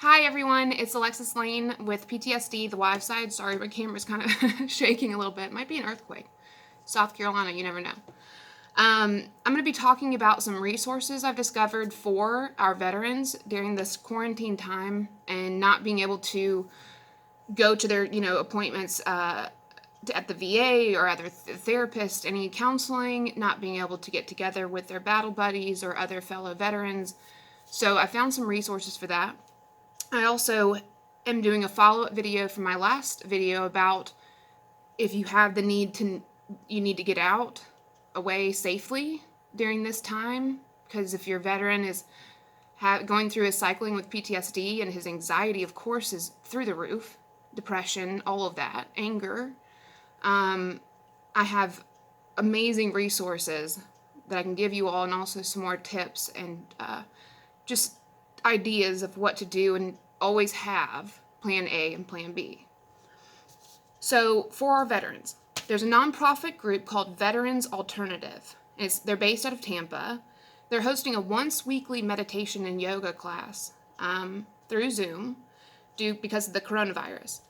Hi everyone, it's Alexis Lane with PTSD, the wives side. Sorry, my camera's kind of shaking a little bit. Might be an earthquake. South Carolina, you never know. I'm going to be talking about some resources I've discovered for our veterans during this quarantine time and not being able to go to their, appointments at the VA or other therapist, any counseling, not being able to get together with their battle buddies or other fellow veterans. So I found some resources for that. I also am doing a follow-up video from my last video about if you have the you need to get out away safely during this time, because if your veteran is going through his cycling with PTSD and his anxiety, of course, is through the roof, depression, all of that, anger, I have amazing resources that I can give you all, and also some more tips and just ideas of what to do, and always have plan A and plan B. So for our veterans, there's a nonprofit group called Veterans Alternative. They're based out of Tampa. They're hosting a once weekly meditation and yoga class through Zoom because of the coronavirus.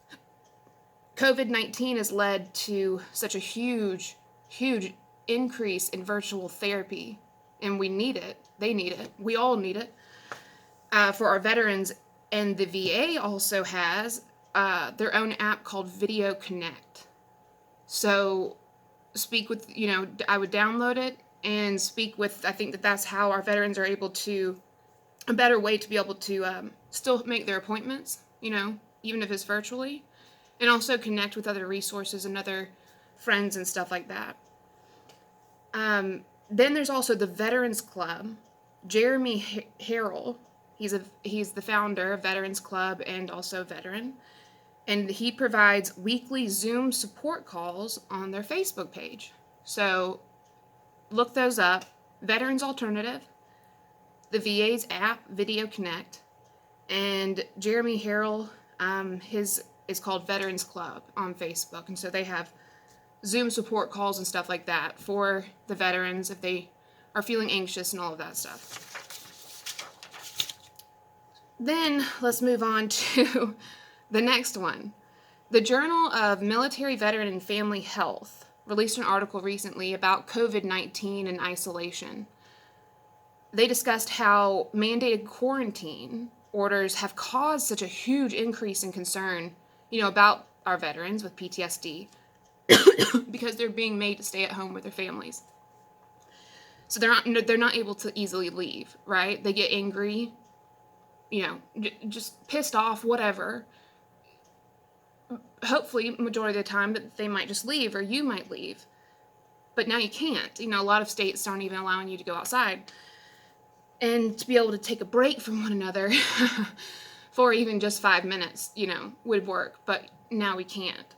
COVID-19 has led to such a huge increase in virtual therapy, and we need it. They need it. We all need it. For our veterans, and the VA also has their own app called Video Connect. So I would download it and speak with, I think that's how our veterans are able to, a better way to be able to still make their appointments, even if it's virtually, and also connect with other resources and other friends and stuff like that. Then there's also the Veterans Club. Jeremy Harrell, he's the founder of Veterans Club and also veteran, and he provides weekly Zoom support calls on their Facebook page. So look those up. Veterans Alternative, the VA's app, Video Connect, and Jeremy Harrell, his is called Veterans Club on Facebook, and so they have Zoom support calls and stuff like that for the veterans if they are feeling anxious and all of that stuff. Then let's move on to the next one. The Journal of Military Veteran and Family Health released an article recently about COVID-19 and isolation. They discussed how mandated quarantine orders have caused such a huge increase in concern, about our veterans with PTSD because they're being made to stay at home with their families. So they're not able to easily leave, right? They get angry, just pissed off, whatever. Hopefully, majority of the time, that they might just leave, or you might leave. But now you can't. A lot of states aren't even allowing you to go outside. And to be able to take a break from one another for even just 5 minutes, would work. But now we can't.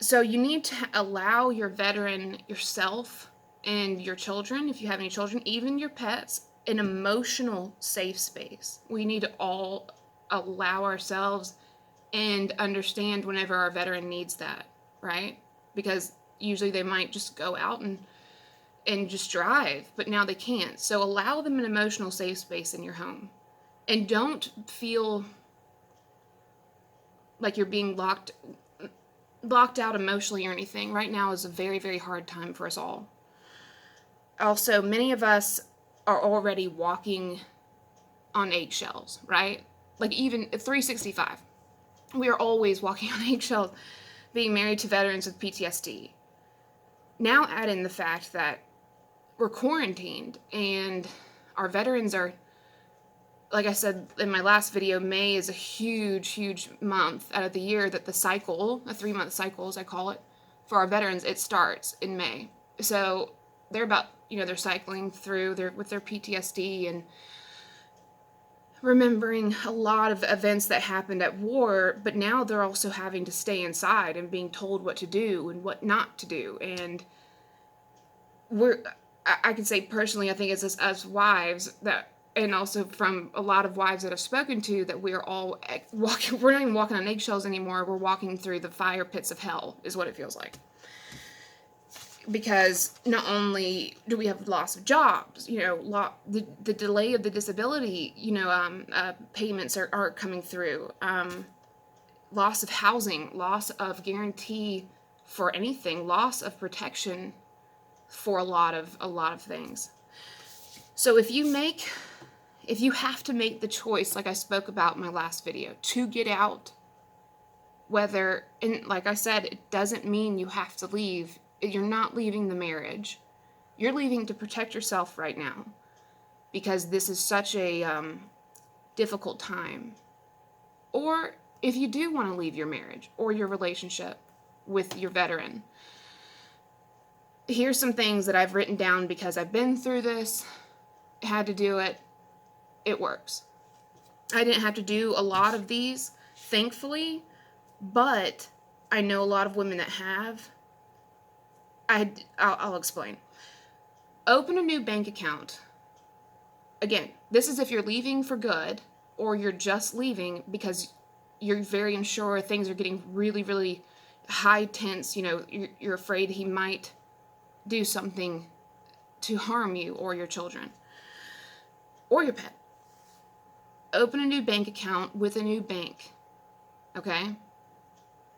So you need to allow your veteran, yourself, and your children, if you have any children, even your pets, an emotional safe space. We need to all allow ourselves and understand whenever our veteran needs that, right? Because usually they might just go out and just drive, but now they can't. So allow them an emotional safe space in your home. And don't feel like you're being locked out emotionally or anything. Right now is a very, very hard time for us all. Also, many of us are already walking on eggshells, right? Like even at 365. We are always walking on eggshells, being married to veterans with PTSD. Now add in the fact that we're quarantined and our veterans are, like I said in my last video, May is a huge month out of the year that the cycle, a 3-month cycle as I call it, for our veterans, it starts in May. So they're about, they're cycling through with their PTSD and remembering a lot of events that happened at war, but now they're also having to stay inside and being told what to do and what not to do. And I can say personally, I think it's us wives that, and also from a lot of wives that I've spoken to, that we're all walking, we're not even walking on eggshells anymore, we're walking through the fire pits of hell, is what it feels like. because not only do we have loss of jobs, the delay of the disability, payments are coming through, loss of housing, loss of guarantee for anything, loss of protection for a lot of things. So if you have to make the choice, like I spoke about in my last video, to get out, and like I said, it doesn't mean you have to leave. You're not leaving the marriage. You're leaving to protect yourself right now, because this is such a difficult time. Or if you do want to leave your marriage or your relationship with your veteran, here's some things that I've written down because I've been through this, had to do it. It works. I didn't have to do a lot of these, thankfully, but I know a lot of women that have. I'll explain. Open a new bank account. Again, this is if you're leaving for good, or you're just leaving because you're very unsure, things are getting really, really high tense, you're afraid he might do something to harm you or your children or your pet. Open a new bank account with a new bank, okay?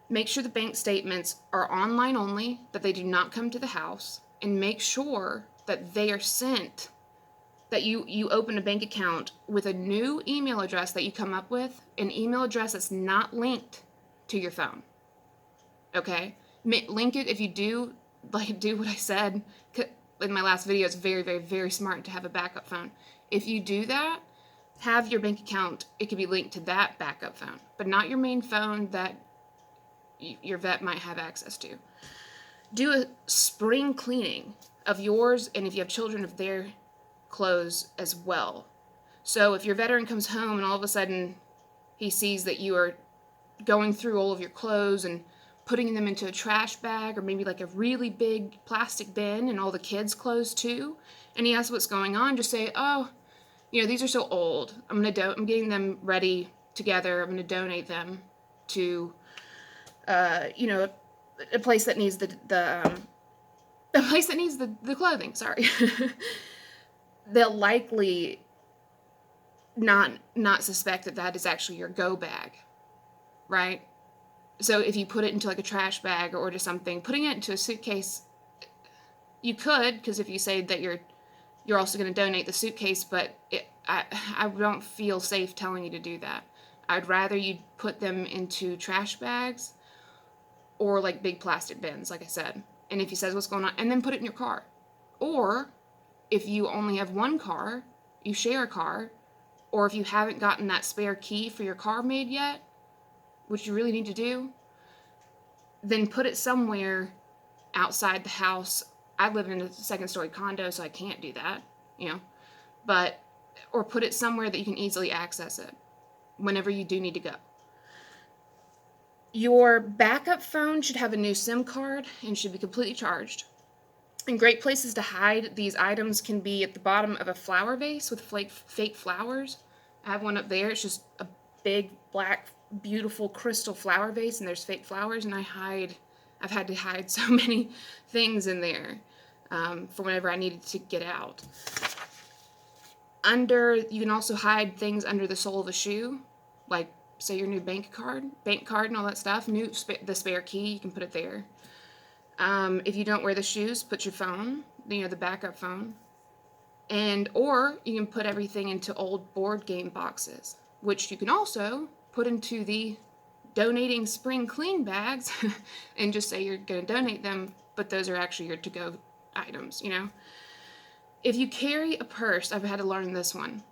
Make sure the bank statements are online only, that they do not come to the house, and make sure that they are sent, that you open a bank account with a new email address that you come up with, an email address that's not linked to your phone, okay? Link it if you do what I said in my last video. It's very, very, very smart to have a backup phone. If you do that, have your bank account, it could be linked to that backup phone, but not your main phone that your vet might have access to. Do a spring cleaning of yours, and if you have children, of their clothes as well. So if your veteran comes home and all of a sudden he sees that you are going through all of your clothes and putting them into a trash bag, or maybe like a really big plastic bin, and all the kids' clothes too, and he asks what's going on, just say, oh, these are so old. I'm getting them ready together. I'm going to donate them to a place that needs the clothing. Sorry. They'll likely not suspect that is actually your go bag, right? So if you put it into like a trash bag or just something, putting it into a suitcase, you could, because if you say that you're also going to donate the suitcase, but I don't feel safe telling you to do that. I'd rather you put them into trash bags or like big plastic bins, like I said. And if he says what's going on, and then put it in your car. Or if you only have one car, you share a car, or if you haven't gotten that spare key for your car made yet, which you really need to do, then put it somewhere outside the house. I live in a second-story condo, so I can't do that, or put it somewhere that you can easily access it whenever you do need to go. Your backup phone should have a new SIM card and should be completely charged. And great places to hide these items can be at the bottom of a flower vase with fake flowers. I have one up there. It's just a big, black, beautiful crystal flower vase, and there's fake flowers, and I've had to hide so many things in there for whenever I needed to get out. You can also hide things under the sole of a shoe, like, say, your new bank card and all that stuff. The spare key, you can put it there. If you don't wear the shoes, put your phone, the backup phone. Or you can put everything into old board game boxes, which you can also put into the donating spring clean bags and just say you're going to donate them, but those are actually your to-go items, If you carry a purse, I've had to learn this one.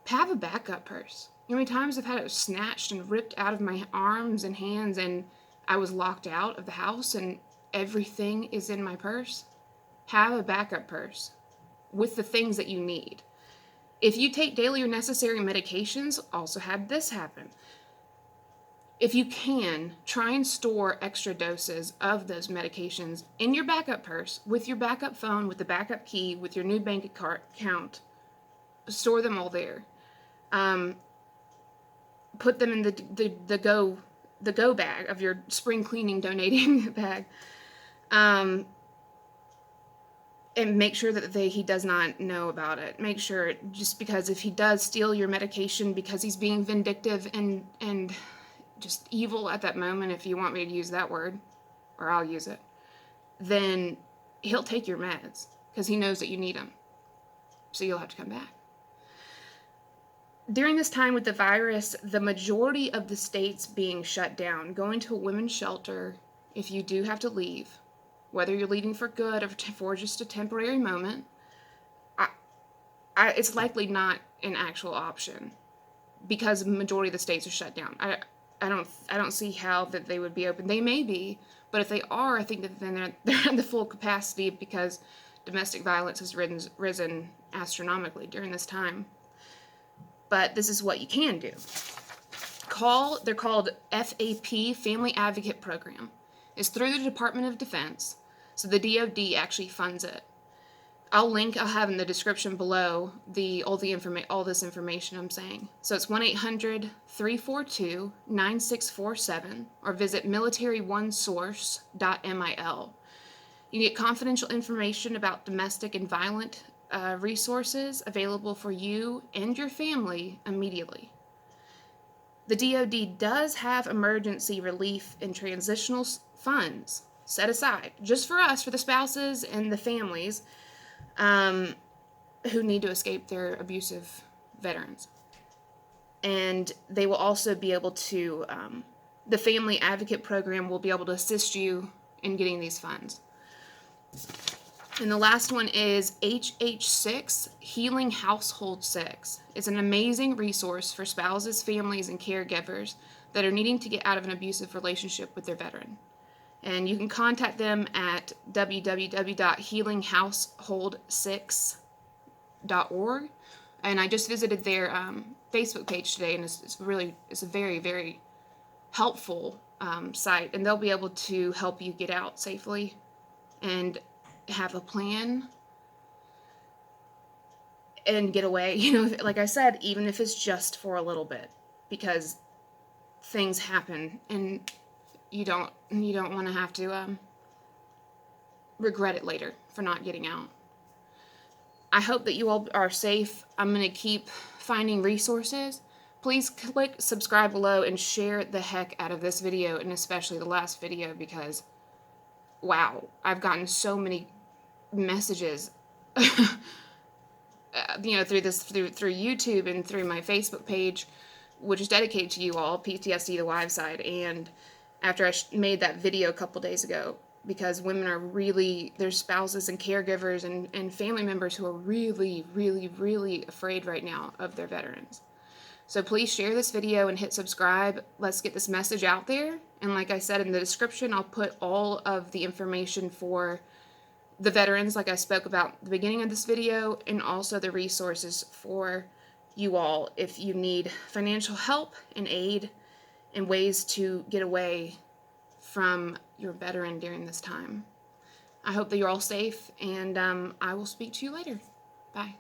Have a backup purse. You know how many times I've had it snatched and ripped out of my arms and hands, and I was locked out of the house and everything is in my purse? Have a backup purse with the things that you need. If you take daily or necessary medications, also have this happen. If you can, try and store extra doses of those medications in your backup purse, with your backup phone, with the backup key, with your new bank account. Store them all there. Put them in the go bag of your spring cleaning donating bag. and make sure that he does not know about it. Make sure, just because if he does steal your medication because he's being vindictive and just evil at that moment, if you want me to use that word, or I'll use it, then he'll take your meds because he knows that you need them. So you'll have to come back. During this time with the virus, the majority of the states being shut down, going to a women's shelter, if you do have to leave, whether you're leaving for good or for just a temporary moment, it's likely not an actual option because the majority of the states are shut down. I don't see how that they would be open. They may be, but if they are, I think that then they're at the full capacity because domestic violence has risen astronomically during this time. But this is what you can do. They're called FAP, Family Advocate Program. It's through the Department of Defense, so the D.O.D. actually funds it. I'll have in the description below all this information I'm saying. So it's 1-800-342-9647 or visit militaryonesource.mil. You get confidential information about domestic and violent resources available for you and your family immediately. The D.O.D. does have emergency relief and transitional funds set aside just for us, for the spouses and the families who need to escape their abusive veterans. And they will also be able to, the Family Advocate Program will be able to assist you in getting these funds. And the last one is HH6, Healing Household 6. It's an amazing resource for spouses, families, and caregivers that are needing to get out of an abusive relationship with their veteran. And you can contact them at www.healinghousehold6.org. And I just visited their Facebook page today, and it's a very, very helpful site. And they'll be able to help you get out safely and have a plan and get away, like I said, even if it's just for a little bit, because things happen and you don't want to have to regret it later for not getting out. I hope that you all are safe. I'm going to keep finding resources. Please click subscribe below and share the heck out of this video, and especially the last video, because wow, I've gotten so many messages through YouTube and through my Facebook page, which is dedicated to you all, PTSD the Wives Side, and after I made that video a couple days ago, because women are really, their spouses and caregivers and family members who are really, really, really afraid right now of their veterans. So please share this video and hit subscribe. Let's get this message out there. And like I said in the description, I'll put all of the information for the veterans, like I spoke about at the beginning of this video, and also the resources for you all if you need financial help and aid and ways to get away from your veteran during this time. I hope that you're all safe, and I will speak to you later. Bye.